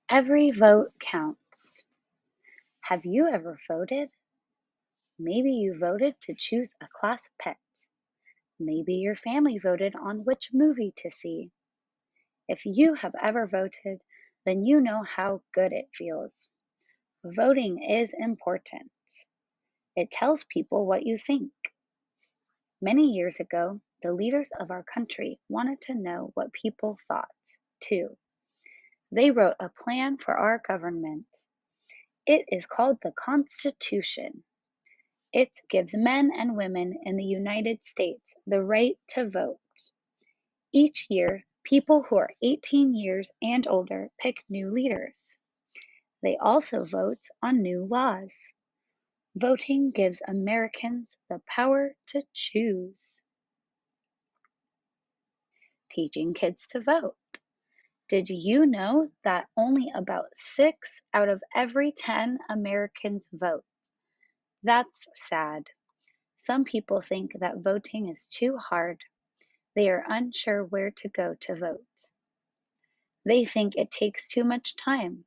Every vote counts. Have you ever voted? Maybe you voted to choose a class pet. Maybe your family voted on which movie to see. If you have ever voted, then you know how good it feels. Voting is important. It tells people what you think. Many years ago, the leaders of our country wanted to know what people thought, too. They wrote a plan for our government. It is called the Constitution. It gives men and women in the United States the right to vote. Each year, people who are 18 years and older pick new leaders. They also vote on new laws. Voting gives Americans the power to choose. Teaching kids to vote. Did you know that only about 6 out of every 10 Americans vote? That's sad. Some people think that voting is too hard. They are unsure where to go to vote. They think it takes too much time.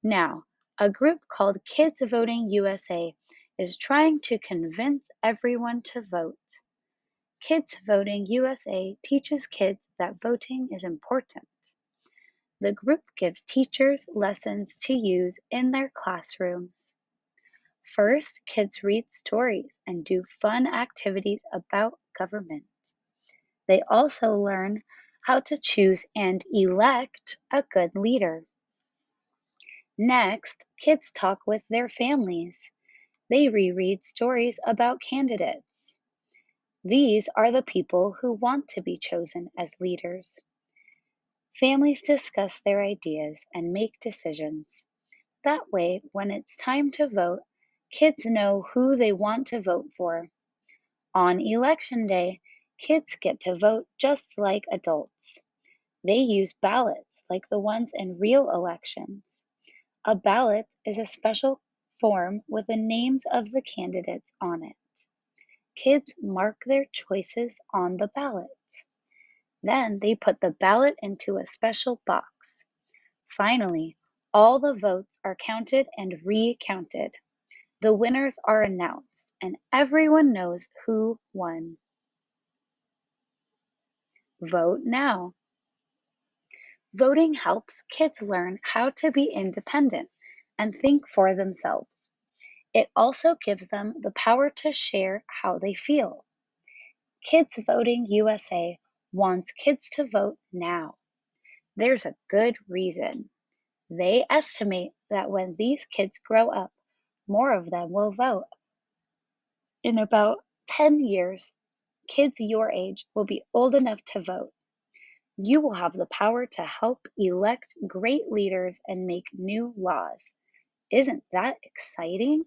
Now, a group called Kids Voting USA is trying to convince everyone to vote. Kids Voting USA teaches kids that voting is important. The group gives teachers lessons to use in their classrooms. First, kids read stories and do fun activities about government. They also learn how to choose and elect a good leader. Next, kids talk with their families. They reread stories about candidates. These are the people who want to be chosen as leaders. Families discuss their ideas and make decisions. That way, when it's time to vote, kids know who they want to vote for. On election day, kids get to vote just like adults. They use ballots like the ones in real elections. A ballot is a special form with the names of the candidates on it. Kids mark their choices on the ballot. Then they put the ballot into a special box. Finally, all the votes are counted and recounted. The winners are announced, and everyone knows who won. Vote now. Voting helps kids learn how to be independent and think for themselves. It also gives them the power to share how they feel. Kids Voting USA wants kids to vote now. There's a good reason. They estimate that when these kids grow up, more of them will vote. In about 10 years, kids your age will be old enough to vote. You will have the power to help elect great leaders and make new laws. Isn't that exciting?